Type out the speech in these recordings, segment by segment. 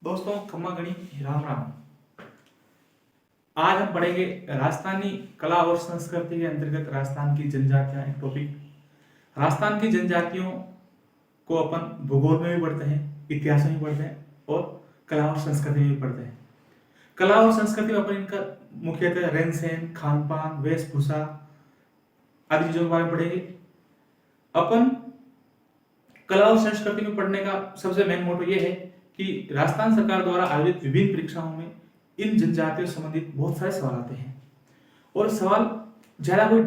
दोस्तों खम्मा गणी राम राम। आज हम पढ़ेंगे राजस्थानी कला और संस्कृति के अंतर्गत राजस्थान की जनजातियां। एक टॉपिक, राजस्थान की जनजातियों को अपन भूगोल में भी पढ़ते हैं, इतिहास में भी पढ़ते हैं और कला और संस्कृति में भी पढ़ते हैं। कला और संस्कृति में अपन इनका मुख्यतः रहन सहन, खान पान, वेशभूषा आदि चीजों के बारे में पढ़ेंगे। अपन कला और संस्कृति में पढ़ने का सबसे मेन मोटो ये है कि राजस्थान सरकार द्वारा आयोजित विभिन्न परीक्षाओं में इन जनजातियों से संबंधित बहुत सारे सवाल आते हैं और सवाल ज्यादा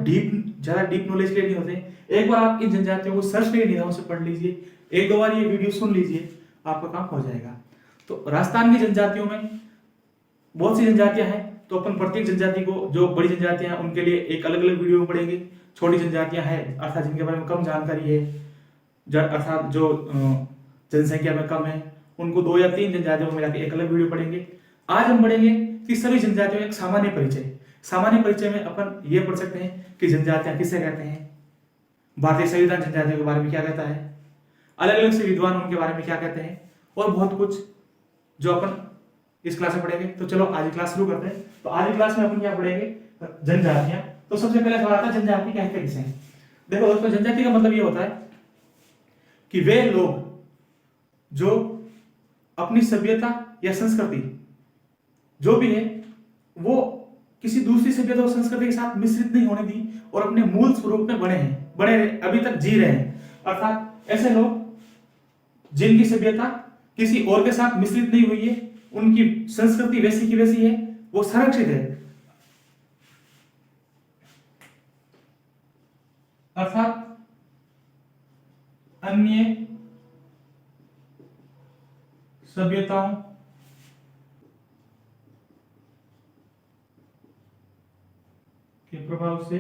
डीप नॉलेज के लिए नहीं होते। एक बार आप इन जनजातियों को सर्च करके निगाहों से पढ़ लीजिए, एक दो बार ये वीडियो सुन लीजिए, आपका काम हो जाएगा। तो राजस्थान की जनजातियों में बहुत सी जनजातियां हैं, तो अपन प्रत्येक जनजाति को, जो बड़ी जनजातियां हैं उनके लिए एक अलग अलग वीडियो में पढ़ेंगे। छोटी जनजातियां हैं अर्थात जिनके बारे में कम जानकारी है, अर्थात जो जनसंख्या में कम है, उनको 2 या 3 जनजातियों में मिला के एक अलग वीडियो पढ़ेंगे। आज हम पढ़ेंगे कि सभी जनजातियों एक सामान्य परिचय। सामान्य परिचय में अपन ये पढ़ सकते हैं कि जनजातियां किसे कहते हैं, भारतीय संविधान जनजातियों के बारे में क्या कहता है, अलग अलग से विद्वान उनके बारे में क्या कहते हैं और बहुत कुछ जो अपन इस क्लास में पढ़ेंगे। तो चलो आज क्लास शुरू करते हैं। तो आज की क्लास में अपन क्या पढ़ेंगे, जनजातियां। तो सबसे पहले सवाल आता है जनजाति कहते किसे हैं। देखो दोस्तों, जनजाति का मतलब ये होता है कि वे लोग जो अपनी सभ्यता या संस्कृति जो भी है वो किसी दूसरी सभ्यता और संस्कृति के साथ मिश्रित नहीं होने दी और अपने मूल स्वरूप में बने अभी तक जी रहे हैं। अर्थात ऐसे लोग जिनकी सभ्यता किसी और के साथ मिश्रित नहीं हुई है, उनकी संस्कृति वैसी की वैसी है, वो संरक्षित है। अर्थात अन्य सभ्यताओं के प्रभाव से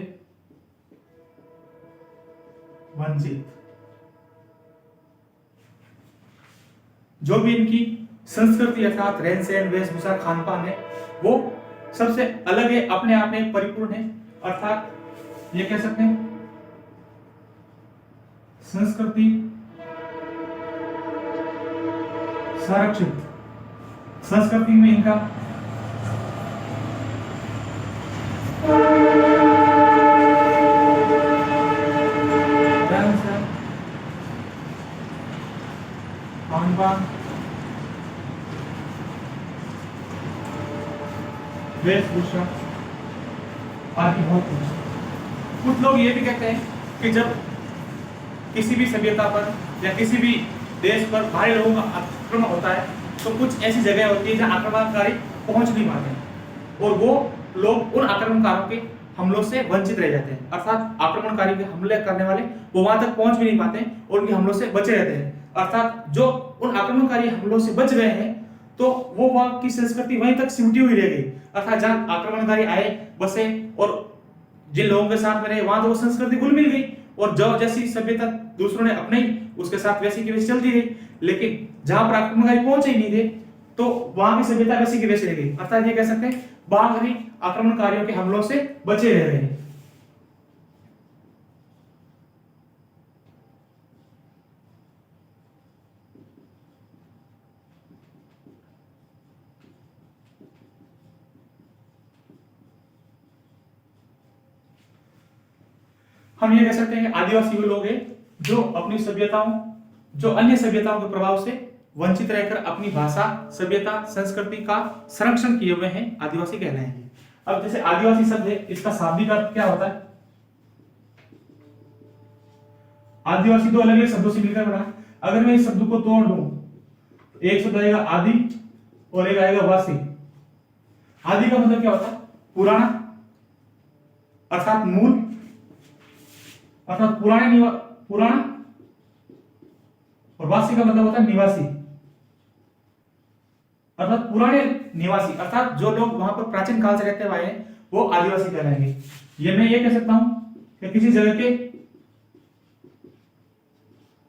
वंचित। जो भी इनकी संस्कृति अर्थात रहन सहन, वेशभूषा, खान पान है वो सबसे अलग है, अपने आप में परिपूर्ण है। अर्थात ये कह सकते हैं संस्कृति संरक्षित। संस्कृति में इनका खान पान, वेशभूषा आदि बहुत कुछ लोग ये भी कहते हैं कि जब किसी भी सभ्यता पर या किसी भी देश पर भारी लोगों का आक्रमण होता है तो कुछ ऐसी जगह होती है जहां आक्रमणकारी पहुंच नहीं पाते और वो लोग उन आक्रमणकारों के हमलों से वंचित रह जाते हैं। अर्थात आक्रमणकारी के हमले करने वाले वो वहां तक पहुंच भी नहीं पाते और उनके हमलों से बचे रहते हैं। अर्थात जो उन आक्रमणकारी हमलों से बच गए हैं तो वो वहां की संस्कृति वहीं तक सिमटी हुई रह गई। अर्थात जहां आक्रमणकारी आए, बसे और जिन लोगों के साथ में रहे वहां तो वो संस्कृति घुल मिल गई और जो जैसी सभ्यता दूसरों ने अपनाई उसके साथ वैसी की वैसी चलती रही। लेकिन जहां पर आक्रमणकारी पहुंचे ही नहीं थे तो वहां की सभ्यता वैसी की वैसी रह गई। अर्थात ये कह सकते हैं बाहरी आक्रमणकारियों के हमलों से बचे रह रहे हैं। हम ये कह सकते हैं कि आदिवासी वो लोग हैं जो अपनी सभ्यताओं, जो अन्य सभ्यताओं के प्रभाव से वंचित रहकर अपनी भाषा, सभ्यता, संस्कृति का संरक्षण किए हुए हैं, आदिवासी कहलाएंगे। अब जैसे आदिवासी शब्द है, इसका शाब्दिक अर्थ क्या होता है? आदिवासी 2 अलग अलग शब्दों से मिलकर बना। अगर मैं इस शब्द को तोड़ दूं तो एक शब्द आएगा आदि और एक आएगा वासी। आदि का मतलब क्या होता है? पुराना अर्थात मूल, अर्थात पुराना और वासी का मतलब होता है निवासी, अर्थात पुराने निवासी। अर्थात जो लोग वहां पर प्राचीन काल से रहते हुए हैं वो आदिवासी कहलाएंगे। ये मैं ये कह सकता हूं कि किसी जगह के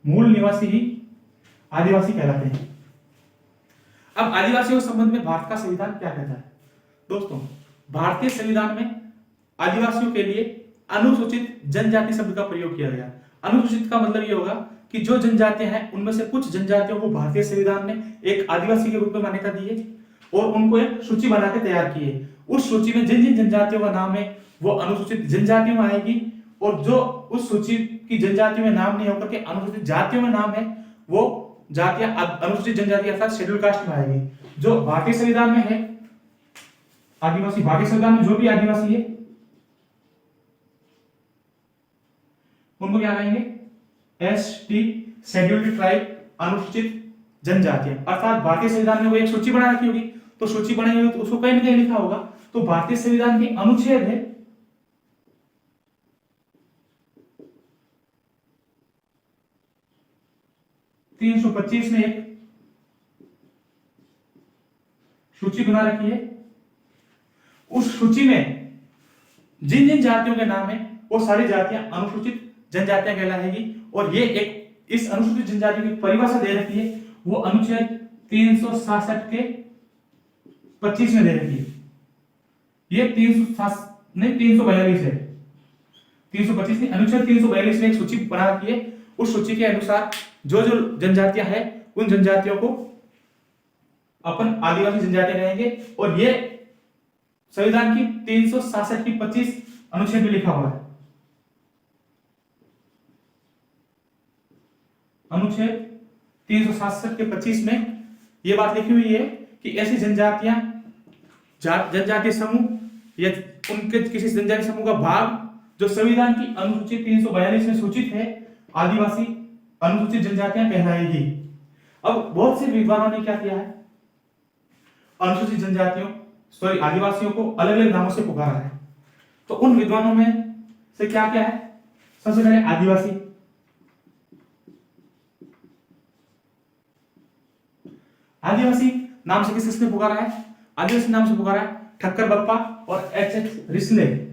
मूल निवासी ही आदिवासी कहलाते हैं। अब आदिवासियों के संबंध में भारत का संविधान क्या कहता है? दोस्तों, भारतीय संविधान में आदिवासियों के लिए अनुसूचित जनजाति शब्द का प्रयोग किया गया। अनुसूचित का मतलब ये होगा कि जो जनजातियां हैं उनमें से कुछ जनजातियों को भारतीय संविधान ने एक आदिवासी के रूप में मान्यता दी है और उनको एक सूची बना के तैयार की है। उस सूची में जिन जिन जनजातियों का नाम है वो अनुसूचित जनजातियों में आएगी, और जो उस सूची की जनजातियों में नाम नहीं होकर के अनुसूचित जातियों में नाम है वो जातियां अनुसूचित जनजाति अर्थात शेड्यूल कास्ट में आएगी। जो भारतीय संविधान में है आदिवासी, भारतीय संविधान में जो भी आदिवासी है उनको क्या कहेंगे, एसटी शेड्यूल्ड ट्राइब, अनुसूचित जनजातियां। अर्थात भारतीय संविधान में वो एक सूची बना रखी होगी, तो सूची बनाई होगी तो उसको कहीं ना कहीं लिखा होगा। तो भारतीय संविधान के अनुच्छेद है 325 में एक सूची बना रखी है। उस सूची में जिन जिन जातियों के नाम है वो सारी जातियां अनुसूचित जनजातियां कहलाएगी। और ये एक इस अनुसूचित जनजाति की परिभाषा दे रखी है, वो अनुच्छेद 367 के 25 में दे रखी है। ये 342 है, 325 नहीं, अनुच्छेद 342 में एक सूची बना रखी है। उस सूची के अनुसार जो जो जनजातियां हैं उन जनजातियों को अपन आदिवासी जनजातियां कहेंगे। और ये संविधान की 367 की 25 अनुच्छेद में लिखा हुआ है। अनुच्छेद 367 के 25 में यह बात लिखी हुई है कि ऐसी जनजातियां जनजातीय समूह या उनके किसी जनजातीय समूह का भाग जो संविधान की अनुसूची 342 में सूचित है आदिवासी अनुसूचित जनजातियां कहलाएगी। अब बहुत से विद्वानों ने क्या किया है, अनुसूचित जनजातियों आदिवासियों को अलग अलग नामों से पुकारा है। तो उन विद्वानों में से क्या क्या है, सबसे पहले आदिवासी, आदिवासी नाम से किसने पुकारा है, आदिवासी नाम से पुकारा है ठक्कर बप्पा और एच रिस्ले।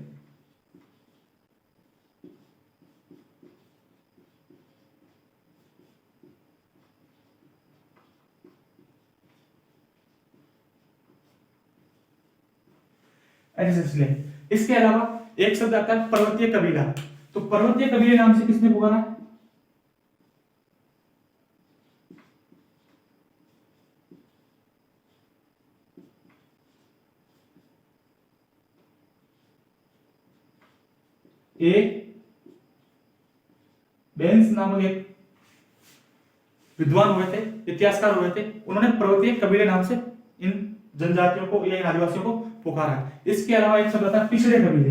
इसके अलावा एक शब्द आता है पर्वतीय कबीला। तो पर्वतीय कबीले नाम से किसने पुकारा है, बेंस नामक एक विद्वान हुए थे, इतिहासकार हुए थे, उन्होंने पर्वतीय कबीले नाम से इन जनजातियों को या इन आदिवासियों को पुकारा है। इसके अलावा एक शब्द आता है पिछड़े कबीले।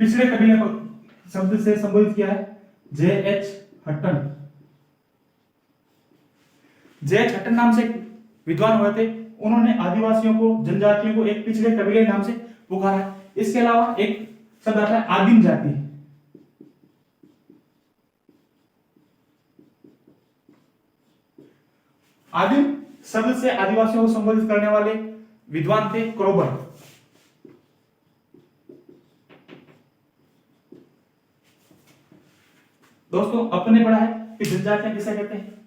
पिछड़े कबीले को शब्द से संबोधित किया है जे.एच. हटन। जे.एच. हटन नाम से विद्वान हुए थे, उन्होंने आदिवासियों को जनजातियों को एक पिछड़े कबीले नाम से पुकारा है। इसके अलावा एक शब्द आता है आदिम जाति। आदिम शब्द से आदिवासियों को संबोधित करने वाले विद्वान थे क्रोबर। दोस्तों अपने पढ़ा है कि जनजातियां किसे कहते हैं,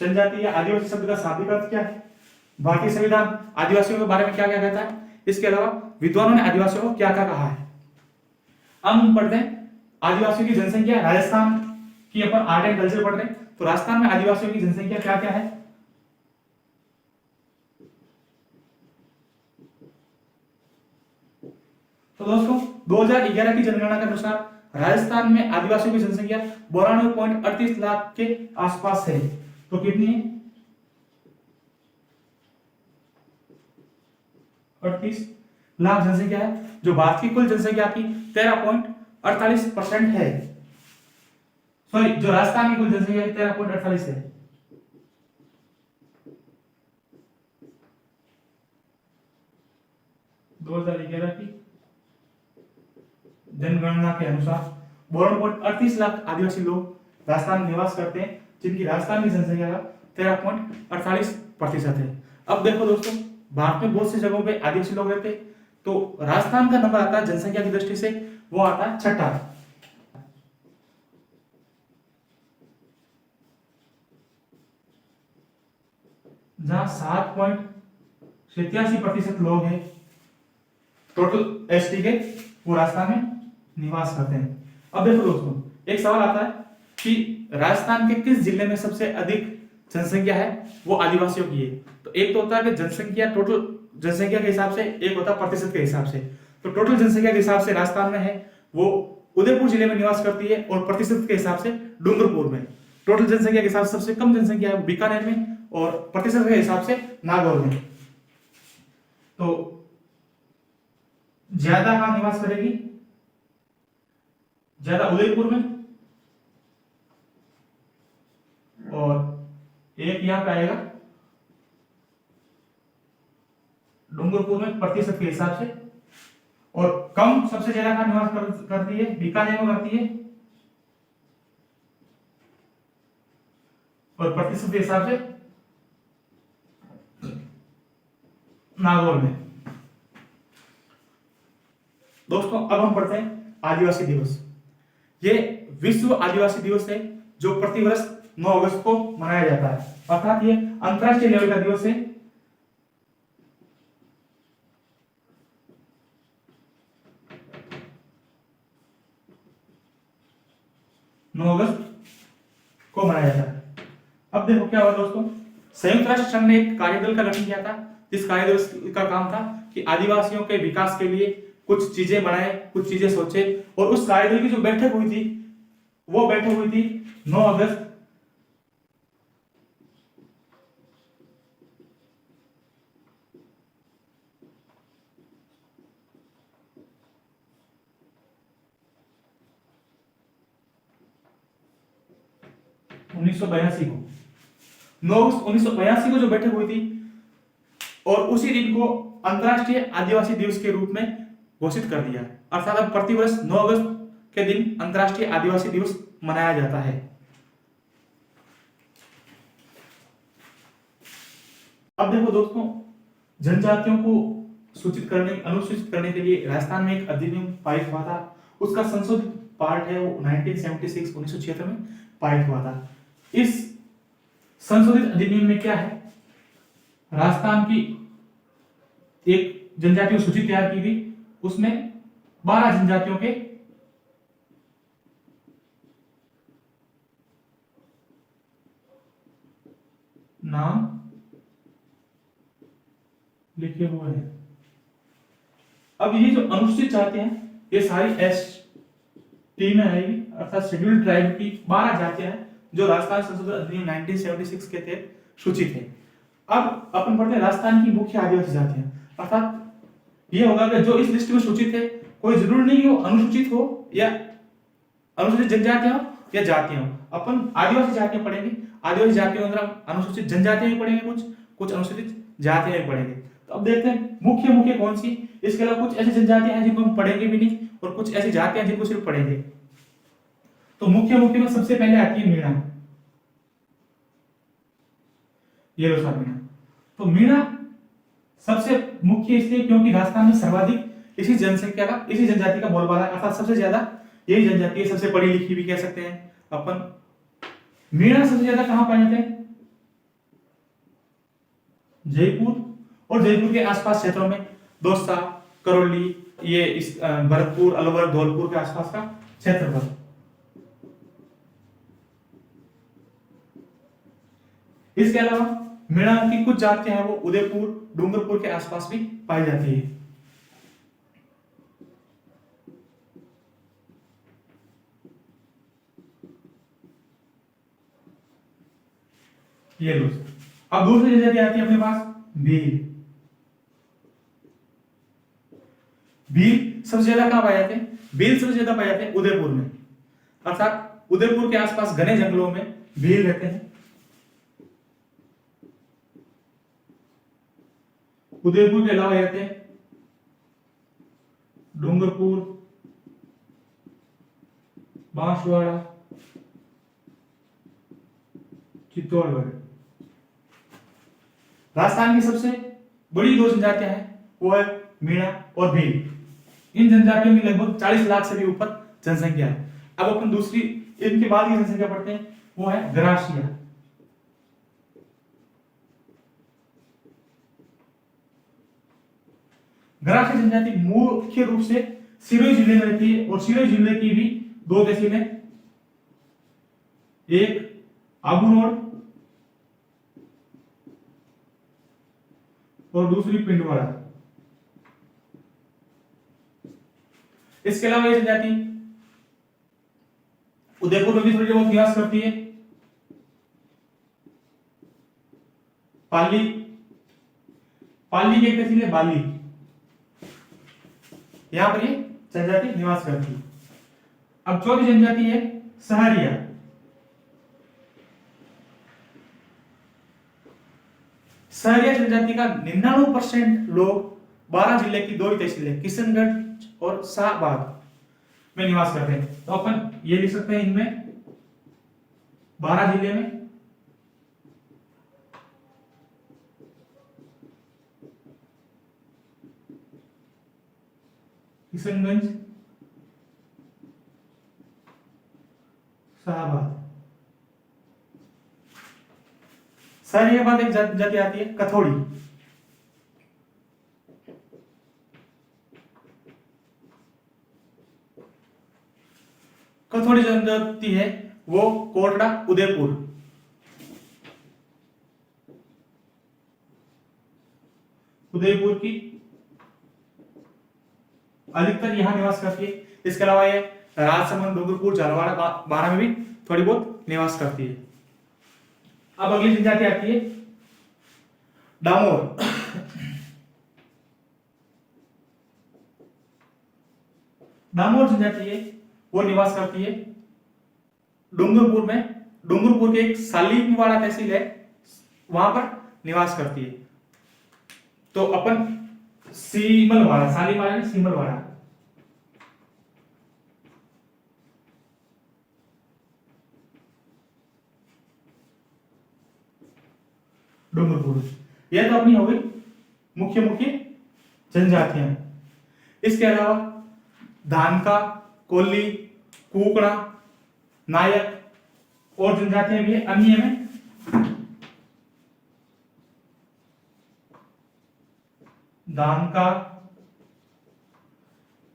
जनजाति या आदिवासी शब्द का शाब्दिक अर्थ क्या है, भारतीय संविधान आदिवासियों के बारे में क्या क्या कहता है, इसके अलावा विद्वानों ने आदिवासियों को क्या क्या कहा है। अब हम पढ़ते हैं आदिवासियों की जनसंख्या। राजस्थान की अपन आर्ट एंड कल्चर पढ़ रहे हैं, तो राजस्थान में आदिवासियों की जनसंख्या क्या क्या है। तो दोस्तों 2011 की जनगणना के अनुसार राजस्थान में आदिवासियों की जनसंख्या 92.38 लाख के आसपास है। तो कितनी है, 38 लाख जनसंख्या है, जो भारत की कुल जनसंख्या की 13.48% है। सॉरी, जो राजस्थान की कुल जनसंख्या की 13.48 है। दो 2011 की जनगणना के अनुसार 92.38 लाख आदिवासी लोग राजस्थान में निवास करते हैं, जिनकी राजस्थान की जनसंख्या का 13.48% है। अब देखो दोस्तों, भारत में बहुत सी जगहों पे आदिवासी लोग रहते हैं, तो राजस्थान का नंबर आता है जनसंख्या की दृष्टि से, वो आता है छठा, जहां 7.87% लोग हैं टोटल एसटी के वो राजस्थान में निवास करते हैं। अब देखो दोस्तों, एक सवाल आता है कि राजस्थान के किस जिले में सबसे अधिक जनसंख्या है, वो आदिवासियों की है। तो एक तो होता है कि जनसंख्या, टोटल जनसंख्या के हिसाब से, एक होता है प्रतिशत के हिसाब से। तो टोटल जनसंख्या के हिसाब से राजस्थान में है वो उदयपुर जिले में निवास करती है, और प्रतिशत के हिसाब से डूंगरपुर में। टोटल जनसंख्या के हिसाब से सबसे कम जनसंख्या है वो बीकानेर में, और प्रतिशत के हिसाब से नागौर में। तो ज्यादा कहां निवास करेगी, ज्यादा उदयपुर में, और एक यहां पे आएगा डूंगरपुर में प्रतिशत के हिसाब से। और कम सबसे ज्यादा कहां निवास करती है, बीकानेर में करती है, और प्रतिशत के हिसाब से नागौर में। दोस्तों अब हम पढ़ते हैं आदिवासी दिवस। ये विश्व आदिवासी दिवस है जो प्रतिवर्ष 9 अगस्त को मनाया जाता है, अर्थात ये अंतरराष्ट्रीय लेवल का दिवस है। 9 अगस्त को मनाया जाता है। अब देखो क्या हुआ दोस्तों, संयुक्त राष्ट्र संघ ने एक कार्यदल का गठन किया था, जिस कार्यदल का काम था कि आदिवासियों के विकास के लिए कुछ चीजें बनाए, कुछ चीजें सोचे। और उस कार्यदल की जो बैठक हुई थी, वो बैठक हुई थी 9 अगस्त 1982 को। 9 अगस्त 1982 को जो बैठक हुई थी, और उसी दिन को अंतरराष्ट्रीय आदिवासी दिवस के रूप में घोषित कर दिया। अर्थात अब प्रतिवर्ष 9 अगस्त के दिन अंतरराष्ट्रीय आदिवासी दिवस मनाया जाता है। अब देखो दोस्तों, जनजातियों को सूचित करने, अनुसूचित करने के लिए राजस्थान में एक अधिनियम पारित हुआ था। उसका संशोधित पार्ट है वो 1976 में पारित हुआ था। इस संशोधित अधिनियम में क्या है, राजस्थान की एक जनजातीय सूची तैयार की गई, उसमें 12 जनजातियों के नाम लिखे हुए हैं। अब ये जो अनुसूचित जातियां हैं, ये सारी एसटी में आएगी, अर्थात शेड्यूल्ड ट्राइब की 12 जातियां हैं जो राजस्थान संशोधन अधिनियम 1976 के तहत सूचित है। अब अपन पढ़ते हैं राजस्थान की मुख्य आदिवासी जातियां, अर्थात ये होगा कि जो इस लिस्ट में सूचित है, कोई जरूरी नहीं कि वो अनुसूचित हो या अनुसूचित जनजातियां हो या जातियां हो। अपन आदिवासी जातियां पढ़ेंगे, आदिवासी जातियों के अंदर अनुसूचित जनजातियां भी पढ़ेंगे, कुछ अनुसूचित जातियां भी पढ़ेंगे। तो अब देखते हैं मुख्य मुख्य कौन सी। इसके अलावा कुछ ऐसी जनजातियां हैं जिनको हम पढ़ेंगे भी नहीं, और कुछ ऐसी जातियां जिनको सिर्फ पढ़ेंगे। तो मुख्य मुख्य में सबसे पहले आती है मीणा, ये लो सर मीणा। तो मीणा सबसे मुख्य इसलिए क्योंकि राजस्थान में सर्वाधिक इसी जनसंख्या का, इसी जनजाति का बोलबाला है, अर्थात सबसे ज्यादा यही जनजाति है, सबसे पढ़ी लिखी भी कह सकते हैं अपन। मीणा सबसे ज्यादा कहां पाए जाते हैं, जयपुर और जयपुर के आसपास क्षेत्रों में, दौसा, करौली, ये इस भरतपुर, अलवर, धौलपुर के आसपास का क्षेत्रफल। इसके अलावा मीणाओं की कुछ जातियां हैं वो उदयपुर, डूंगरपुर के आसपास भी पाई जाती है। ये लो। अब दूसरी जनजाति आती है अपने पास भील। भील सबसे ज्यादा कहां पाए जाते हैं, भील सबसे ज्यादा पाए जाते हैं उदयपुर में, अर्थात उदयपुर के आसपास घने जंगलों में भील रहते हैं। उदयपुर के अलावा रहते हैं डूंगरपुर, बांसवाड़ा, चित्तौड़गढ़। राजस्थान की सबसे बड़ी 2 जनजातियां हैं, वो है मीणा और भील। इन जनजातियों की लगभग 40 लाख से भी ऊपर जनसंख्या है। अब अपन दूसरी इनके बाद की जनसंख्या पढ़ते हैं, वो है गरासिया। ग्रासीय जनजाति मुख्य रूप से सिरोही जिले में रहती है और सिरोही जिले की भी दो तहसील है, एक आबू रोड और दूसरी पिंडवाड़ा। इसके अलावा ये जनजाति उदयपुर में भी थोड़ी बहुत निवास करती है। पाली, पाली की एक तहसील है बाली, यहां पर ये जनजाति निवास करती है। अब चौथी जनजाति है सहरिया। सहरिया जनजाति का 99% लोग 12 जिले की दो ही तहसीलें किशनगढ़ और शाहबाद में निवास करते हैं। तो अपन ये लिख सकते हैं इनमें 12 जिले में किशनगंज, शाहबाद। सहरिया के बाद एक जाति आती है कथोड़ी। कथोड़ी जनजाति है वो कोटड़ा उदयपुर। उदयपुर की अधिकतर यहां निवास करती है। इसके अलावा ये राजसमंद, डूंगरपुर, झालावाड़, बारां में भी थोड़ी बहुत निवास करती है। अब अगली जनजाति आती है डामोर। डामोर जनजाति है वो निवास करती है डूंगरपुर में। डूंगरपुर के एक सालीमवाड़ा तहसील है, वहां पर निवास करती है। तो अपन सीमलवाड़ा, सालीमवाड़ा नहीं सीमलवाड़ा। डूंगरपुर, यह तो अपनी हो गई मुख्य मुख्य जनजातियां। इसके अलावा धानका, कोल्ली, कुकड़ा, नायक और जनजातियां भी है अन्य में। धानका,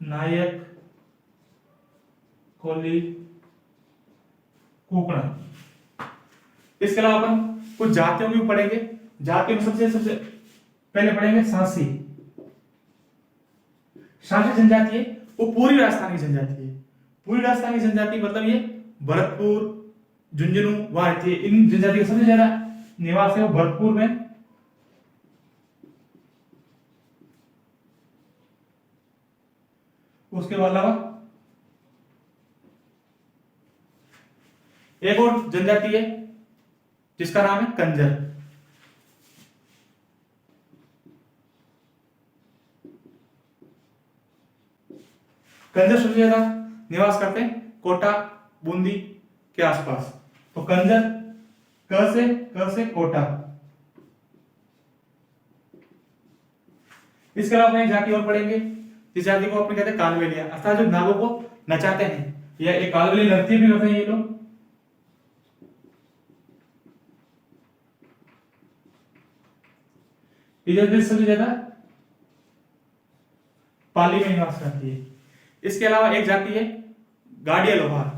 नायक, कोल्ली, कुकड़ा। इसके अलावा अपन कुछ जातियों भी पढ़ेंगे। जातियों में सबसे पहले पढ़ेंगे सांसी। सांसी जनजाति है वो पूरी राजस्थान की जनजाति है। पूरी राजस्थान की जनजाति मतलब ये भरतपुर, झुंझुनू वहां रहती है। इन जनजाति का सबसे ज्यादा निवास है वो भरतपुर में। उसके अलावा एक और जनजाति है जिसका नाम है कंजर। कंजर सबसे ज्यादा निवास करते हैं कोटा, बूंदी के आसपास। तो कंजर क से कोटा। इसके अलावा एक जाति और पढ़ेंगे जिस जाति को अपने कहते हैं कालबेलिया, अर्थात जो नागों को नचाते हैं। या एक कालबेली नृत्य भी होते हैं ये लोग। इधर सबसे ज्यादा पाली में निवास करती है। इसके अलावा एक जाति है गाड़िया लोहार।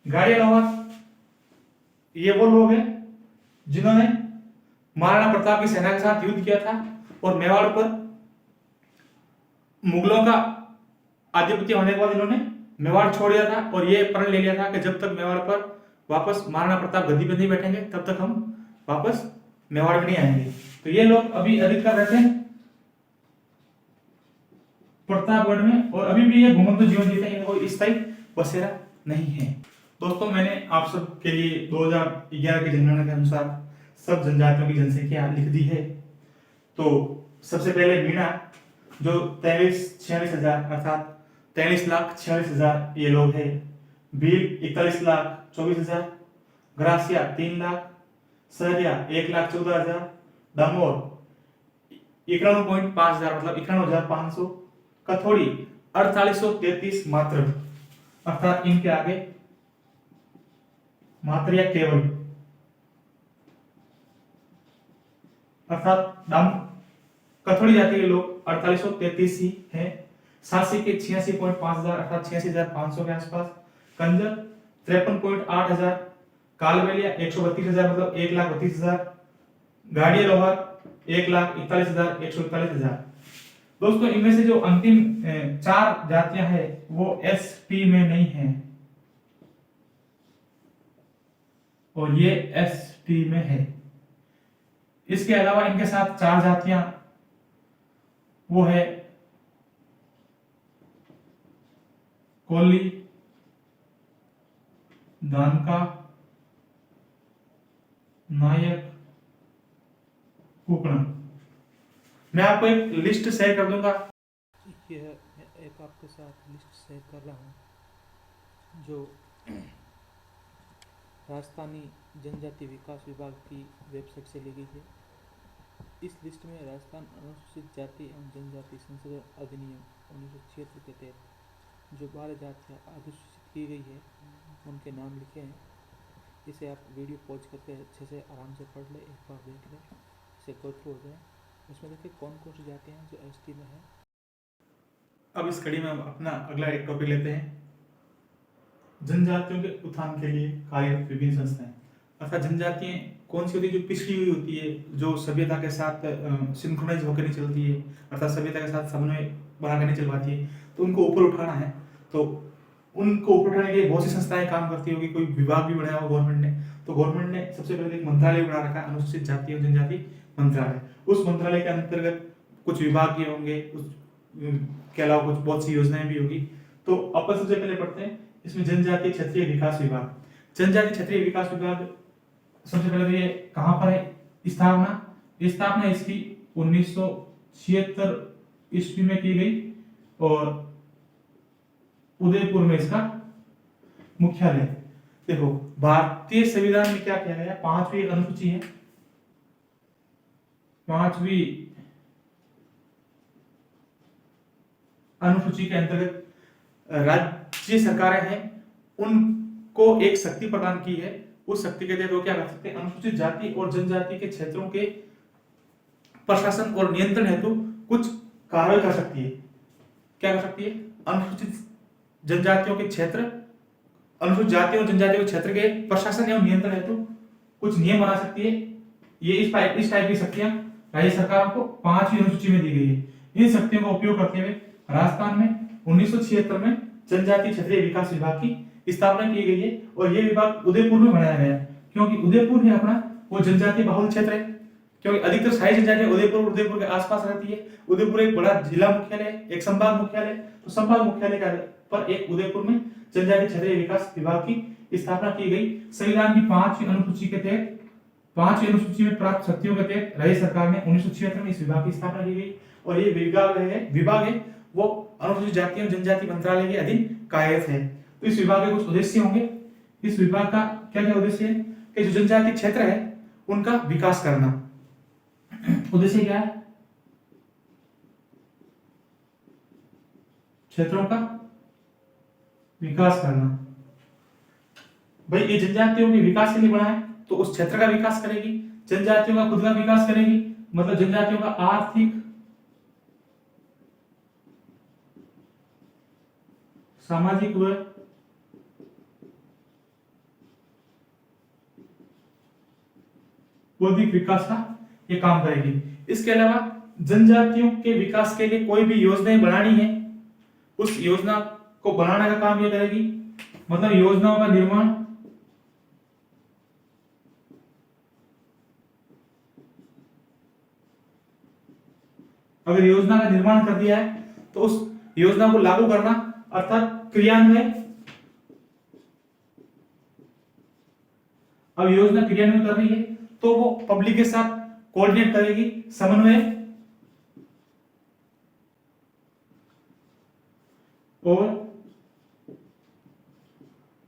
गाड़िया लोहार ये वो लोग हैं जिन्होंने महाराणा प्रताप की सेना के साथ युद्ध किया था और मेवाड़ पर मुगलों का आधिपत्य होने के बाद इन्होंने मेवाड़ छोड़ दिया था और ये प्रण ले लिया था कि जब तक मेवाड़ पर वापस महाराणा प्रताप गद्दी पे नहीं बैठेंगे तब तक हम वापस मेवाड़ में नहीं आएंगे। तो ये लोग अभी अधिकतर रहते हैं प्रतापगढ़ में और अभी भी ये घुमंतु जीवन जीते हैं, कोई स्थायी बसेरा नहीं है। दोस्तों मैंने आप सब के लिए 2011 की जनगणना के अनुसार सब जनजातियों की जनसंख्या लिख दी है। तो सबसे पहले मीणा जो 43,46,000 अर्थात 43,46,000 ये लोग हैं। भील 41,24,000, ग्रासिया 3 लाख, सहरिया 1,14,000, डामोर 91,500 मतलब 91,500, कथोड़ी 4833 मात्र, अर्थात इनके आगे मात्र या केवल, अर्थात कथोड़ी जाति के लोग 4833 ही है, सासी के 86.5 हजार अर्थात 86,500 के आसपास, कंजर 53.8 हजार, कालबेलिया 132,000 मतलब 1,32,000, गाड़िया लोहार 1,41,000 141,000। दोस्तों इनमें से जो अंतिम 4 जातियां हैं वो एसटी में नहीं है और ये एसटी में है। इसके अलावा इनके साथ 4 जातियां वो है कोली, दानका, नायक, कुकण। मैं आपको एक लिस्ट शेयर कर दूंगा। यह एक आपके साथ लिस्ट शेयर कर रहा हूँ जो राजस्थानी जनजाति विकास विभाग की वेबसाइट से ली गई है। इस लिस्ट में राजस्थान अनुसूचित जाति एवं जनजाति संशोधन अधिनियम 1976 के तहत जो 12 जातियाँ अधिसूचित की गई है उनके नाम लिखे हैं। इसे आप वीडियो पॉज करके अच्छे से आराम से पढ़ ले, एक बार देख लें, इसे गो थ्रू हो जाए। इसमें देखिए कौन कौन सी जातियाँ हैं जो एसटी में है। अब इस कड़ी में हम अपना अगला एक टॉपिक लेते हैं, जनजातियों के उत्थान के लिए कार्यरत विभिन्न संस्थाएं। अर्थात जनजातियां कौन सी होती है जो पिछड़ी हुई होती है, जो सभ्यता के साथ सिंक्रोनाइज होकर नहीं चलती है, अर्थात सभ्यता के साथ समन्वय बनाकर नहीं चल पाती है, तो उनको ऊपर उठाना है। तो उनको ऊपर उठाने के लिए बहुत सी संस्थाएं काम करती होगी, कोई विभाग भी बनाया हुआ गवर्नमेंट ने। तो गवर्नमेंट ने सबसे पहले एक मंत्रालय बना रखा है, अनुसूचित जाति और जनजाति मंत्रालय। उस मंत्रालय के अंतर्गत कुछ विभाग भी होंगे, उसके अलावा कुछ बहुत सी योजनाएं भी होगी। तो अपन सबसे पहले पढ़ते हैं इसमें जनजातीय क्षत्रिय विकास विभाग। जनजातीय क्षत्रिय विकास विभाग सबसे पहले तो ये कहां पर है स्थापना इसकी 1976 ईस्वी में की गई और उदयपुर में इसका मुख्यालय। देखो भारतीय संविधान में क्या किया गया, 5वीं अनुसूची है, 5वीं अनुसूची के अंतर्गत राज्य सरकारें हैं उनको एक शक्ति प्रदान की है। उस शक्ति के तहत वो क्या कर सकते हैं, अनुसूचित जाति और जनजाति के क्षेत्रों के प्रशासन और नियंत्रण हेतु कुछ कार्य कर सकती है। क्या कर सकती है, अनुसूचित जनजातियों के क्षेत्र, अनुसूचित जाति और जनजातियों के क्षेत्र के प्रशासन एवं नियंत्रण हेतु कुछ नियम बना सकती है। ये इस टाइप की शक्तियां राज्य सरकारों को 5वीं अनुसूची में दी गई है। इन शक्तियों का उपयोग करते हुए राजस्थान में 1976 में जनजातीय क्षत्रिय विकास विभाग की स्थापना की गई है और यह विभाग उदयपुर में बनाया गया क्योंकि उदयपुर है अपना वो जनजातीय बहुल क्षेत्र है, क्योंकि अधिकतर सारी जनजातियां उदयपुर के आसपास रहती है। उदयपुर एक बड़ा जिला मुख्यालय, एक संभाग मुख्यालय, तो संभाग मुख्यालय पर एक उदयपुर में जनजातीय क्षत्रिय विकास विभाग की स्थापना की गई। संविधान की 5वीं अनुसूची के तहत, 5वीं अनुसूची में प्राप्त शक्तियों के तहत राज्य सरकार ने 1976 में इस विभाग की स्थापना की गई और ये विभाग है वो अनुसूचित जाति और जनजाति मंत्रालय के अधीन कार्यरत है। तो इस विभाग के कुछ उद्देश्य होंगे। इस विभाग का क्या क्या उद्देश्य है कि जो जनजाति क्षेत्र है उनका विकास करना। उद्देश्य क्या है, क्षेत्रों का विकास करना। भाई ये जनजातियों के विकास के लिए बना है तो उस क्षेत्र का विकास करेगी, जनजातियों का खुद का विकास करेगी, मतलब जनजातियों का आर्थिक, सामाजिक व बौद्धिक विकास का ये काम करेगी। इसके अलावा जनजातियों के विकास के लिए कोई भी योजनाएं बनानी है, उस योजना को बनाने का काम ये करेगी, मतलब योजनाओं का निर्माण, अगर योजना का निर्माण कर दिया है तो उस योजना को लागू करना अर्थात क्रियान्वयन। अब योजना क्रियान्वयन कर रही है तो वो पब्लिक के साथ कोऑर्डिनेट करेगी, समन्वय और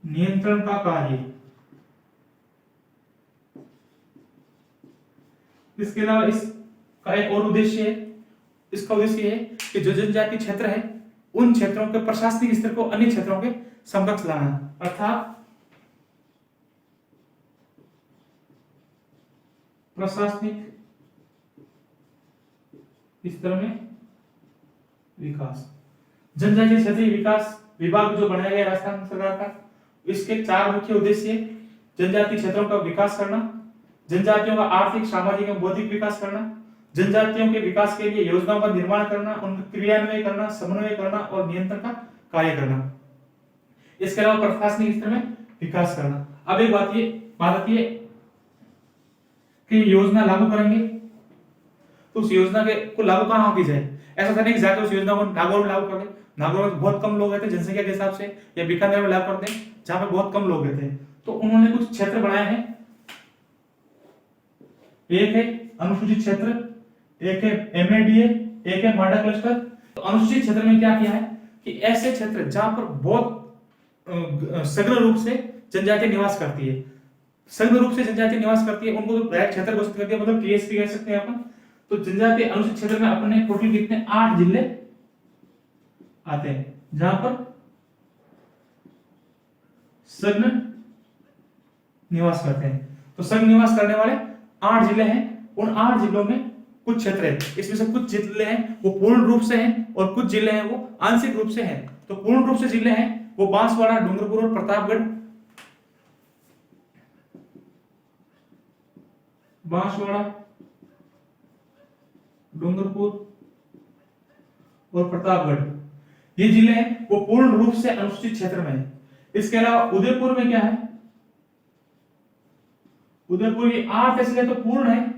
नियंत्रण का कार्य। इसके अलावा इसका एक और उद्देश्य है, इसका उद्देश्य है कि जो जनजाति क्षेत्र है उन क्षेत्रों के प्रशासनिक स्तर को अन्य क्षेत्रों के समकक्ष लाना, अर्थात प्रशासनिक स्तर में विकास। जनजातीय क्षेत्रीय विकास विभाग जो बनाया गया राजस्थान सरकार का, इसके 4 मुख्य उद्देश्य है। जनजातीय क्षेत्रों का विकास करना, जनजातियों का आर्थिक, सामाजिक एवं बौद्धिक विकास करना, जनजातियों के विकास के लिए योजनाओं का निर्माण करना, उनका क्रियान्वयन करना, समन्वय करना और नियंत्रण का कार्य करना। इसके अलावा प्रशासनिक स्तर में विकास करना। अब एक बात आती है कि योजना लागू करेंगे तो उस योजना के को लागू कहाँ की जाए। ऐसा नहीं कि जाकर उस योजना को नागौर में लागू कर दें। नागौर में बहुत कम लोग रहते हैं जनसंख्या के हिसाब से, या बीकानेर में लागू कर दें जहां पे बहुत कम लोग रहते हैं। तो उन्होंने कुछ क्षेत्र बनाए हैं। एक है अनुसूचित क्षेत्र, एक है एमएडीए, एक है माडा क्लस्टर। तो अनुसूचित क्षेत्र में क्या किया है कि ऐसे क्षेत्र जहां पर बहुत सघन रूप से जनजाति निवास करती है, सघन रूप से जनजाति निवास करती है, उनको तो क्षेत्र घोषित कर दिया, मतलब टीएसपी कह सकते हैं अपन। तो जनजातीय अनुसूचित क्षेत्र में अपने टोटल कितने 8 जिले आते हैं जहां पर सघन निवास करते हैं। तो सघन निवास करने वाले 8 जिले हैं। उन 8 जिलों में कुछ क्षेत्र है, इसमें से कुछ जिले हैं वो पूर्ण रूप से हैं और कुछ जिले हैं वो आंशिक रूप से हैं। तो पूर्ण रूप से जिले हैं वो बांसवाड़ा, डूंगरपुर और प्रतापगढ़। बांसवाड़ा, डूंगरपुर और प्रतापगढ़ ये जिले हैं वो पूर्ण रूप से अनुसूचित क्षेत्र में है। इसके अलावा उदयपुर में क्या है, उदयपुर की 8 तहसीलें तो पूर्ण है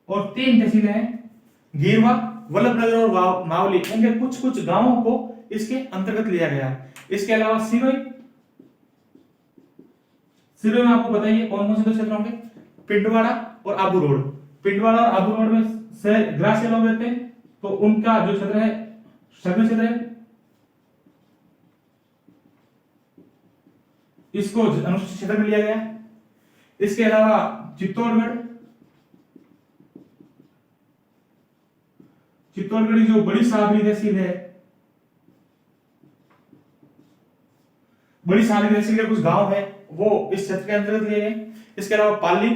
और 3 तहसीलें हैं, गीरवा, वल्लभनगर और मावली। उनके कुछ कुछ गांवों को इसके अंतर्गत लिया गया है। इसके अलावा सिरोही में आपको बताइए कौन कौन से 2 क्षेत्र होंगे, पिंडवाड़ा और आबू रोड। पिंडवाड़ा और आबू रोड में ग्रासीय लोग रहते हैं, तो उनका जो क्षेत्र है सघन क्षेत्र है, इसको अनुसूचित क्षेत्र में लिया गया है। इसके अलावा चित्तौड़गढ़ की जो बड़ी साबरी तहसील है, बड़ी साबरी तहसील के कुछ गांव है वो इस क्षेत्र के अंतर्गत लिए गए। इसके अलावा पाली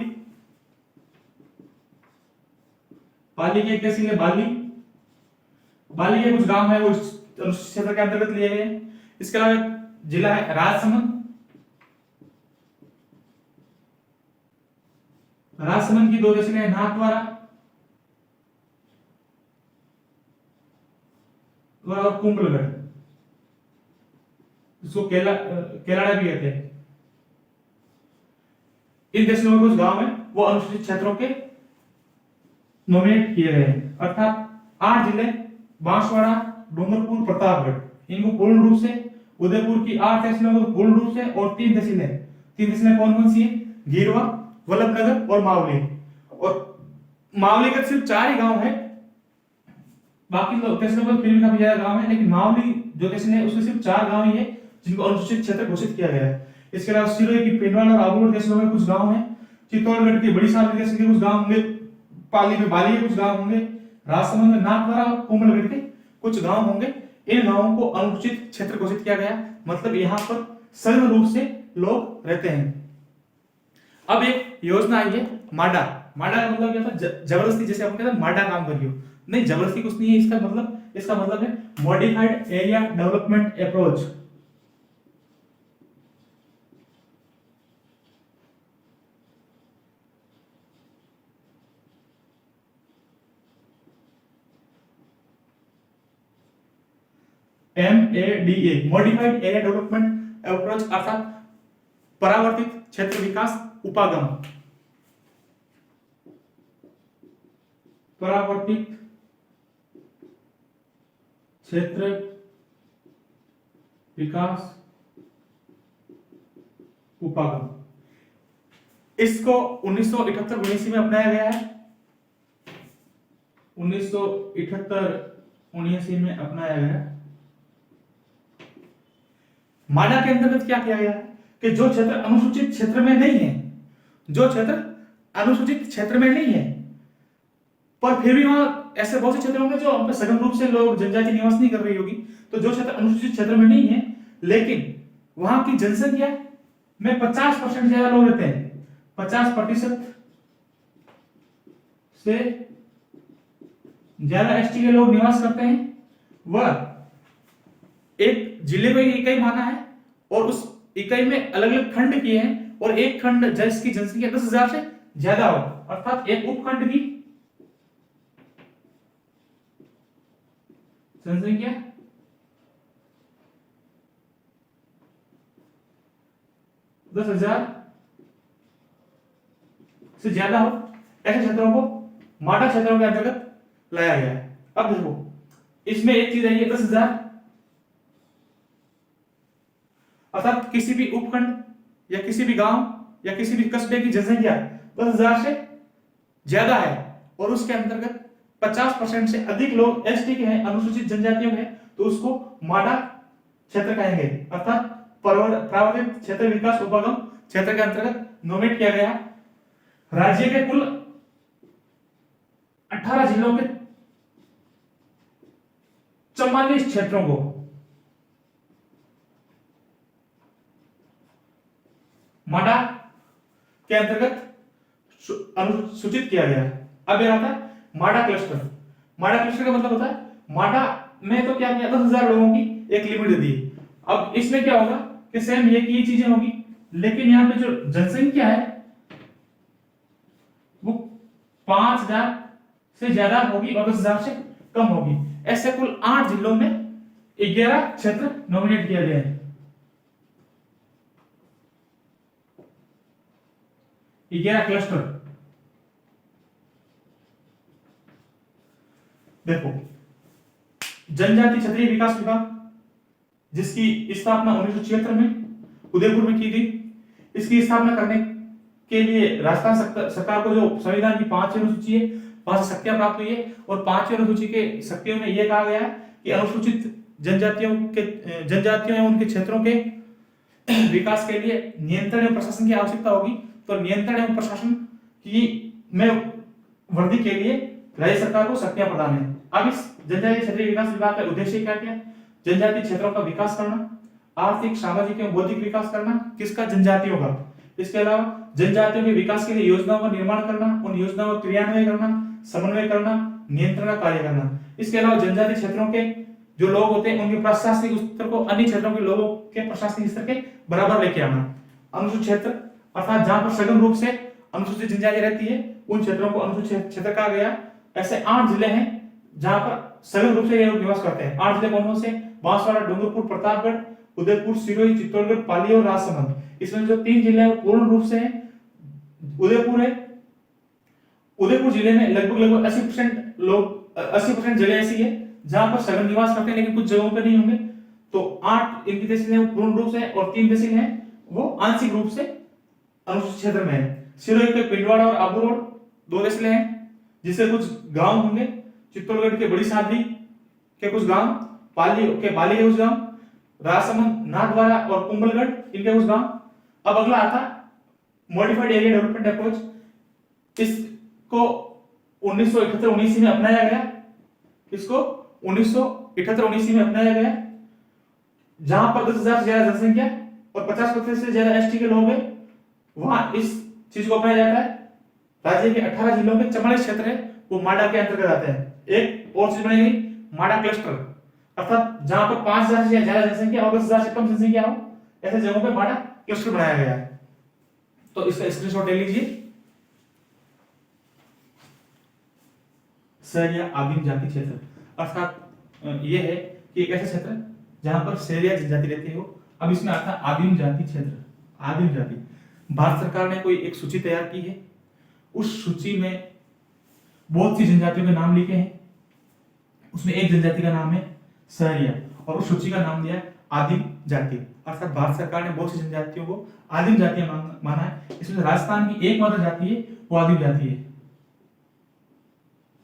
की एक तहसील है बाली के कुछ गांव है वो इस क्षेत्र के अंतर्गत लिए गए। इसके अलावा एक जिला है राजसमंद की 2 तहसीलें नाथद्वारा और कुंभलगढ़, इसको केलाड़ा भी कहते हैं। इन तहसीलों में कुछ गांव है वो अनुसूचित क्षेत्रों के नॉमिनेट किए गए हैं। अर्थात 8 जिले बांसवाड़ा, डूंगरपुर, प्रतापगढ़, इनको पूर्ण रूप से, उदयपुर की 8 तहसीलों को पूर्ण रूप से, और 3 तहसीलें कौन कौन सी है, गीरवा, वल्लभनगर और मावली। और मावली का सिर्फ 4 ही गांव है, बाकी तहसीलों में फिर भी काफी ज्यादा गांव है, लेकिन मावली जो तहसील है उसमें सिर्फ 4 गांव ही है जिनको अनुसूचित क्षेत्र घोषित किया गया है। इसके अलावा सिरोही की पिंडवाड़ा और आबू रोड तहसीलों में कुछ गांव हैं, चित्तौड़गढ़ की बड़ी साबरी तहसील के कुछ गांव होंगे, पाली में बाली के कुछ गांव होंगे, राजसमंद में नाथद्वारा और कुंभलगढ़ के कुछ गांव होंगे। इन गांवों को अनुसूचित क्षेत्र घोषित किया गया, मतलब यहाँ पर सघन रूप से लोग रहते हैं। अब एक योजना आई है माडा का मतलब क्या था, जबरदस्ती, जैसे अपन कहते हैं माडा काम करियो, नहीं जबरदस्ती कुछ नहीं है। इसका मतलब है modified area development approach. MADA modified area development approach, अर्थात परावर्तित क्षेत्र विकास उपागम। परावर्तित क्षेत्र विकास उपागम, इसको 1978-79 में अपनाया गया है। 1978-79 में अपनाया गया है। माडा के अंतर्गत क्या किया गया है कि जो क्षेत्र अनुसूचित क्षेत्र में नहीं है, पर फिर भी वहां ऐसे बहुत से क्षेत्र होंगे जो हम पे सघन रूप से लोग जनजाति निवास नहीं कर रही होगी, तो जो क्षेत्र अनुसूचित क्षेत्र में नहीं है लेकिन वहां की जनसंख्या में 50% ज्यादा लोग रहते हैं, 50% से ज्यादा एसटी के लोग निवास करते हैं, वह एक जिले को एक इकाई माना है और उस इकाई में अलग अलग खंड किए हैं, और एक खंड जिसकी जनसंख्या 10,000 से ज्यादा हो, अर्थात एक उपखंड की जनसंख्या 10,000 से ज्यादा हो, ऐसे क्षेत्रों को माडा क्षेत्रों के अंतर्गत लाया गया है। अब देखो इसमें एक चीज है, ये 10,000 अर्थात किसी भी उपखंड या किसी भी गांव या किसी भी कस्बे की जनसंख्या 10,000 से ज्यादा है और उसके अंतर्गत 50% से अधिक लोग एसटी के हैं, अनुसूचित जनजातियों के हैं, तो उसको माडा क्षेत्र कहेंगे, अर्थात प्रावर्तित क्षेत्र विकास उपगम क्षेत्र के अंतर्गत नोमिनेट किया गया। राज्य के कुल 18 जिलों के 44 क्षेत्रों को माडा के अंतर्गत अनुसूचित किया गया। अब यह आता है माडा क्लस्टर। माडा क्लस्टर का मतलब होता है, माडा में तो क्या किया, 10,000 लोगों की एक लिमिट दे दी। अब इसमें क्या होगा कि सेम ये की चीजें होगी, लेकिन यहां पे जो जनसंख्या है वो 5,000 से ज्यादा होगी और 10,000 से कम होगी। ऐसे कुल 8 जिलों में 11 क्षेत्र नॉमिनेट किया गया है। 11 क्लस्टर। देखो जनजाति क्षेत्रीय विकास विभाग, जिसकी स्थापना 1976 में उदयपुर में की गई। इसकी स्थापना करने के लिए राजस्थान सरकार को जो संविधान की 5वीं अनुसूची है, 5 शक्तियां प्राप्त हुई है, और 5वीं अनुसूची के शक्तियों में यह कहा गया है कि अनुसूचित जनजातियों एवं उनके क्षेत्रों के विकास के लिए नियंत्रण एवं प्रशासन की आवश्यकता होगी। तो नियंत्रण एवं प्रशासन की में वृद्धि के लिए राज्य सरकार को शक्तियां प्रदान है। अब इस जनजातीय क्षेत्रीय विकास विभाग का उद्देश्य क्या क्या है? जनजातीय क्षेत्रों का विकास करना, आर्थिक, सामाजिक एवं बौद्धिक विकास करना, किसका? जनजातियों का। इसके अलावा जनजातियों के विकास के लिए योजनाओं का निर्माण करना, उन योजनाओं का क्रियान्वयन करना, समन्वय करना, नियंत्रण का कार्य करना। इसके अलावा जनजातीय क्षेत्रों के जो लोग होते हैं उनके प्रशासनिक स्तर को अन्य क्षेत्रों के लोगों के प्रशासनिक स्तर के बराबर लेके आना। अनुसूचित क्षेत्र अर्थात जहां पर सघन रूप से अनुसूचित जनजाति रहती है उन क्षेत्रों को अनुसूचित क्षेत्र कहा गया। ऐसे 8 जिले हैं जहां पर सघन रूप से ये लोग निवास करते हैं। 8 जिले कौन से? बांसवाड़ा, डूंगरपुर, प्रतापगढ़, उदयपुर, सिरोही, चित्तौड़गढ़, पाली और राजसमंद। इसमें जो 3 जिले हैं वो पूर्ण रूप से हैं। उदयपुर है। उदयपुर जिले में लगभग 80% लोग 80% जगह ऐसी है जहां पर सघन निवास करते हैं, लेकिन कुछ जगहों पर नहीं होंगे। तो 8 इनकी तहसीलें वो पूर्ण रूप से और 3 तहसीलें हैं वो आंशिक रूप से अनुसूचित क्षेत्र में है। सिरोही के पिंडवाड़ा और आबू रोड 2 तहसीलें हैं जिससे कुछ गांव होंगे। चित्तौड़गढ़ के बड़ी सादरी के कुछ गांव, पाली के कुछ गांव, राजसमंद, नाथद्वारा और कुंभलगढ़ इनके कुछ गांव। अब अगला आता मॉडिफाइड एरिया डेवलपमेंट अप्रोच। इसको 1978-19 में अपनाया गया। इसको 1978-19 में अपनाया गया, जहां पर 10,000 से ज्यादा जनसंख्या और 50% से ज्यादा एसटी के लोग हैं, वहां इस चीज को अपनाया जाता है। राज्य के 18 जिलों के 44 क्षेत्र है वो माडा के अंतर्गत आते हैं। एक और चीज बनाई गई, माडा क्लस्टर, अर्थात जहां पर 5,000 से ज्यादा जनसंख्या और 10,000 से कम जनसंख्या हो, ऐसे जगहों पे माडा क्लस्टर बनाया गया है। तो इसका स्क्रीनशॉट ले लीजिए। सहरिया आदिम जाति क्षेत्र, अर्थात यह है कि एक ऐसा क्षेत्र जहां पर सहरिया जनजाति रहती हो। अब इसमें आता है आदिम जाति क्षेत्र। आदिम जाति, भारत सरकार ने कोई एक सूची तैयार की है, उस सूची में बहुत सी जनजातियों के नाम लिखे हैं। उसमें एक जनजाति का नाम है सहरिया और उस सूची का नाम दिया है आदिम जाति। अर्थात भारत सरकार ने बहुत सी जनजातियों को आदिम जातियां माना है। इसमें राजस्थान की एकमात्र जाति है वो आदिम जाति है।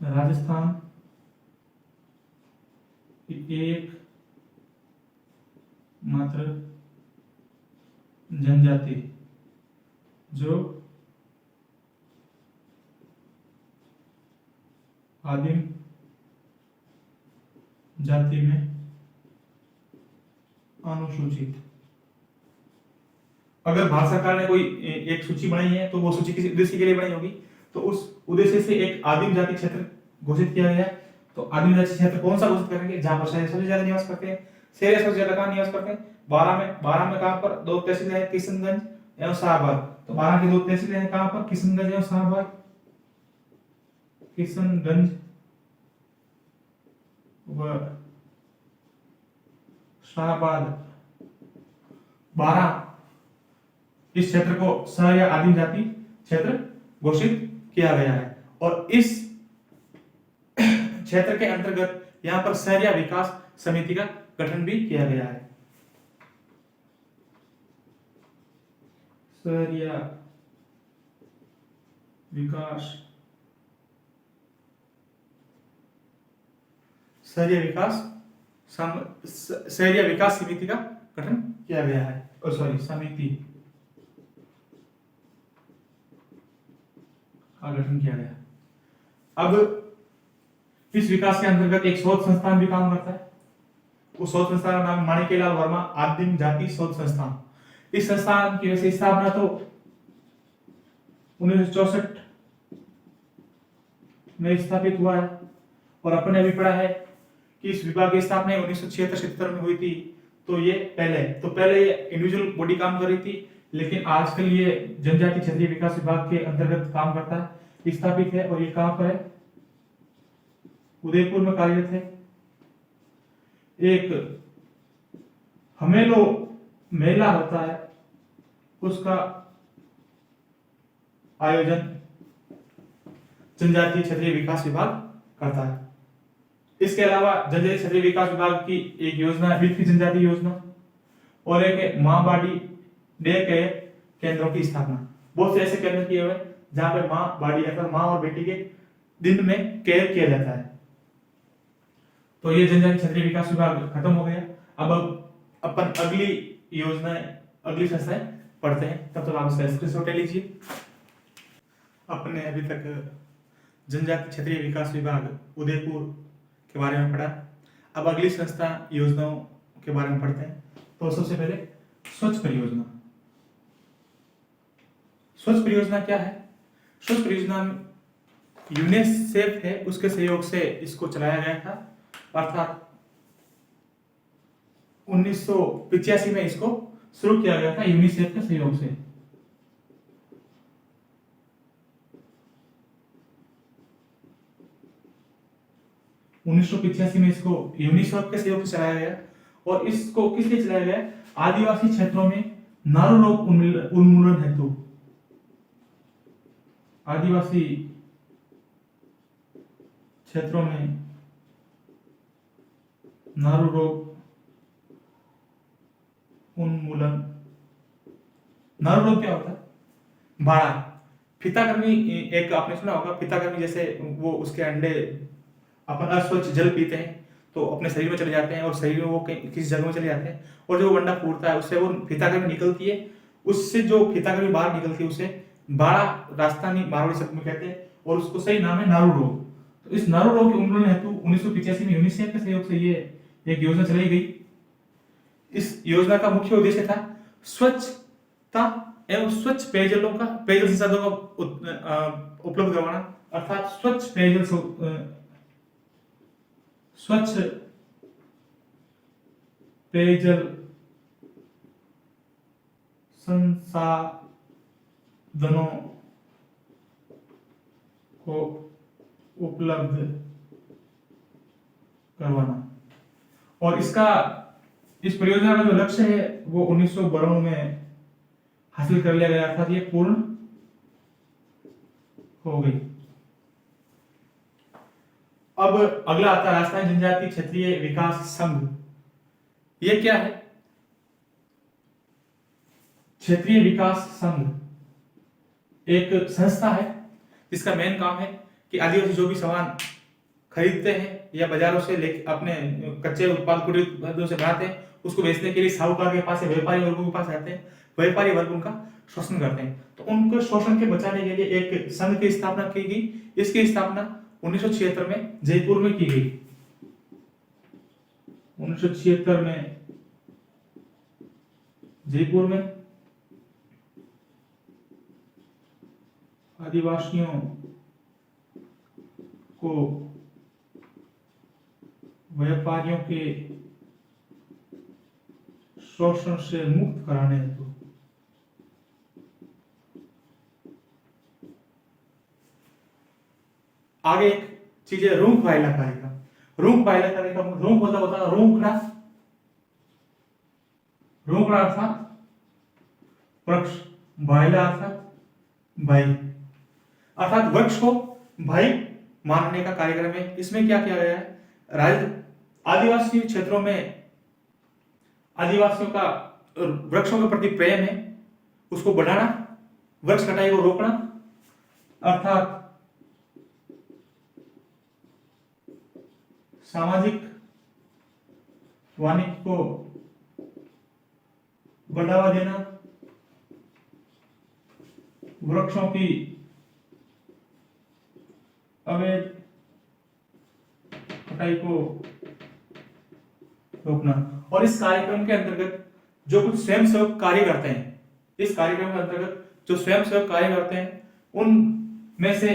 राजस्थान की एक मात्र जनजाति जो आदिम जाति में अनुसूचित। अगर भारत सरकार ने कोई एक सूची बनाई है तो वो सूची किसी उद्देश्य के लिए बनाई होगी। तो उस उद्देश्य से एक आदिम जाति क्षेत्र घोषित किया गया। तो आदिम जाति क्षेत्र कौन सा घोषित करेंगे? जहां पर शहरी सबसे ज्यादा निवास करते हैं। शहरी सबसे ज्यादा कहां निवास करते हैं? 12 में कहां पर? दो तहसील है, किशनगंज एवं शाहबाद। तो 12 की दो तहसील है कहां पर? किशनगंज एवं शाहबाद। किशनगंज व शाहबाद। 12 इस क्षेत्र को शहर या आदिम जाति क्षेत्र घोषित किया गया है। और इस क्षेत्र के अंतर्गत यहां पर शहरिया विकास समिति का गठन भी किया गया है। शहरिया विकास शहरिया विकास समिति का गठन किया गया है। समिति का गठन किया गया। अब इस विकास के अंतर्गत एक शोध संस्थान भी काम करता है। उस शोध संस्थान का नाम माणिक्यलाल वर्मा आदिम जाति शोध संस्थान। इस संस्थान की वैसे स्थापना तो 1964 में स्थापित हुआ है। और अपने अभी पढ़ा है कि इस विभाग की स्थापना 1976-77 में हुई थी। तो ये पहले ये इंडिविजुअल बॉडी काम कर रही थी, लेकिन आजकल ये जनजाति क्षेत्रीय विकास विभाग के अंतर्गत काम करता है, स्थापित है। और ये कहां पर है? उदयपुर में कार्यरत है। एक हमेलो मेला होता है, उसका आयोजन जनजातीय क्षेत्रीय विकास विभाग करता है। इसके अलावा जनजातीय क्षेत्रीय विकास विभाग की एक योजना है विकसित जनजाति योजना, और एक है मां बाड़ी डे केयर केंद्रों की स्थापना। बहुत से ऐसे केंद्र किए हुए जहां पे मां बाड़ी अगर मां और बेटी के दिन में केयर किया जाता है। तो ये जनजातीय क्षेत्रीय विकास विभाग खत्म हो गया। अब अपन अगली योजनाएं, अगली संस्थाएं पढ़ते हैं। तब तक आप इसका स्क्रीनशॉट ले लीजिए। अपने अभी तक जनजातीय क्षेत्रीय विकास विभाग उदयपुर के बारे में पढ़ा। अब अगली संस्था योजनाओं के बारे में पढ़ते हैं। तो सबसे पहले स्वच्छ परियोजना। स्वच्छ परियोजना क्या है? स्वच्छ परियोजना यूनिसेफ है, उसके सहयोग से इसको चलाया गया था। अर्थात 1985 में इसको शुरू किया गया था यूनिसेफ के सहयोग से। में इसको यूनिसेफ के सहयोग से चलाया गया। और इसको किस लिए चलाया गया? आदिवासी क्षेत्रों में नारू रोग उन्मूलन हेतु। आदिवासी क्षेत्रों में नारू रोग उन्मूलन। नारू रोग क्या होता है? बाड़ा। फीताकृमि एक आपने सुना होगा, फीताकृमि जैसे वो उसके अंडे अपन अस्वच्छ जल पीते हैं तो अपने शरीर में चले जाते हैं, और शरीर में वो किसी जगह में चले जाते हैं, और जो अंडा फूटता है उससे वो फीताकृमि निकलती है। उससे जो फीताकृमि बाहर निकलती है उसे बाड़ा राजस्थानी मारवाड़ी शब्द में कहते हैं, और उसको सही नाम है नारू रोग। तो इस नारू रोग के उन्मूलन हेतु 1985 में यूनिसेफ के सहयोग से ये एक योजना चलाई गई। इस योजना का मुख्य उद्देश्य था स्वच्छता एवं स्वच्छ पेयजल संसाधनों का उपलब्ध करवाना। अर्थात स्वच्छ पेयजल संसाधनों को उपलब्ध करवाना। और इस परियोजना का जो लक्ष्य है वो 1992 में हासिल कर लिया गया, अर्थात ये पूर्ण हो गई। अब अगला आता है राजस्थान जनजातीय क्षेत्रीय विकास संघ। ये क्या है? क्षेत्रीय विकास संघ एक संस्था है जिसका मेन काम है कि आदिवासी जो भी सामान खरीदते हैं या बाजारों से लेके अपने कच्चे उत्पाद कुटीर उत्पादों से बनाते हैं, उसको बेचने के लिए साहूकार के पास या व्यापारी वर्गों के पास आते हैं। व्यापारी वर्ग उनका शोषण करते हैं, तो उनको शोषण के बचाने के लिए एक संघ की स्थापना की गई। इसकी स्थापना 1976 में जयपुर में की गई। 1976 में जयपुर में आदिवासियों को व्यापारियों के शोषण से मुक्त कराने हेतु आगे एक चीज है रूंग पायला कार्यक्रम। रूंग पायला कार्यक्रम, रूंग होता रोकड़ा अर्थात वृक्ष, भाईला अर्थात भाई, अर्थात वृक्ष को भाई मानने का कार्यक्रम है। इसमें क्या किया गया है, आदिवासी क्षेत्रों में आदिवासियों का वृक्षों के प्रति प्रेम है, उसको बढ़ाना, वृक्ष कटाई को रोकना, अर्थात सामाजिक वानिकी को बढ़ावा देना, वृक्षों की अवैध कटाई को रोकना। और इस कार्यक्रम के अंतर्गत जो कुछ स्वयंसेवक कार्य करते हैं, इस कार्यक्रम के अंतर्गत जो स्वयंसेवक कार्य करते हैं, उनमें से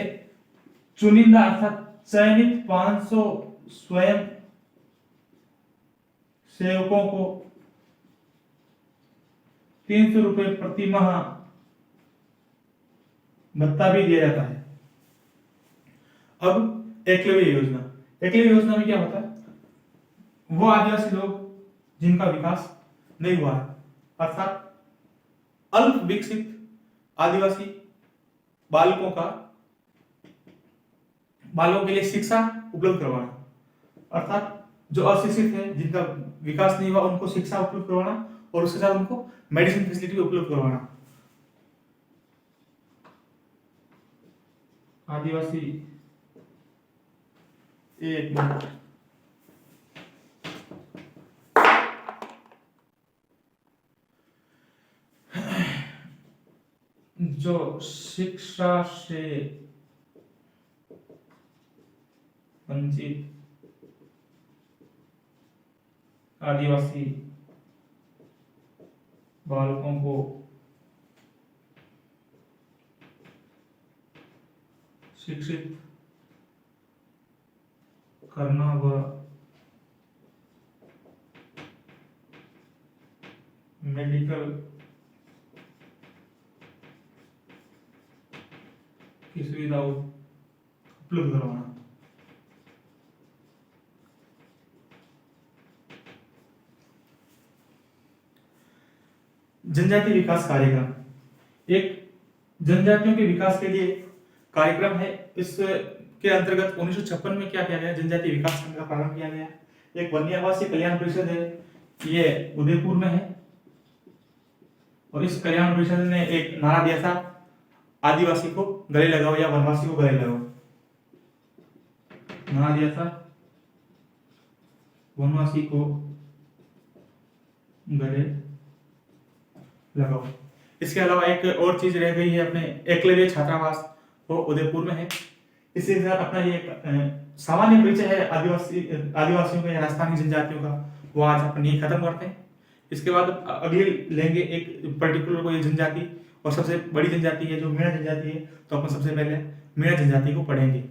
चुनिंदा अर्थात चयनित 500 स्वयं सेवकों को 300 रुपए प्रति माह भत्ता भी दिया जाता है। अब एकलव्य योजना, एकलव्य योजना में क्या होता है, वो आदिवासी लोग जिनका विकास नहीं हुआ है, अर्थात अल्प विकसित आदिवासी बालकों के लिए शिक्षा उपलब्ध करवाना, अर्थात जो अशिक्षित है, जिनका विकास नहीं हुआ, उनको शिक्षा उपलब्ध करवाना और उसके साथ उनको मेडिसिन फैसिलिटी उपलब्ध करवाना। आदिवासी एक मिनट, जो शिक्षा से वंचित आदिवासी बालकों को शिक्षित करना व मेडिकल की सुविधा उपलब्ध करवाना। जनजाति विकास कार्यक्रम एक जनजातियों के विकास के लिए कार्यक्रम है। इसके अंतर्गत 1956 में क्या किया गया, जनजाति विकास संघ का प्रारंभ किया गया। एक वन्यवासी कल्याण परिषद है, ये उदयपुर में है, और इस कल्याण परिषद ने एक नारा दिया था, आदिवासी को गले लगाओ या वनवासी को गले लगाओ। नारा दिया था, वनवासी को गले लगाओ। इसके अलावा एक और चीज रह गई है, अपने एकलव्य छात्रावास, वो उदयपुर में है। इसी के साथ अपना ये सामान्य परिचय है आदिवासियों का या राजस्थानी जनजातियों का, वो आज अपन ये खत्म करते हैं। इसके बाद अगले लेंगे एक पर्टिकुलर कोई जनजाति, और सबसे बड़ी जनजाति है जो मीणा जनजाति है, तो अपन सबसे पहले मीणा जनजाति को पढ़ेंगे।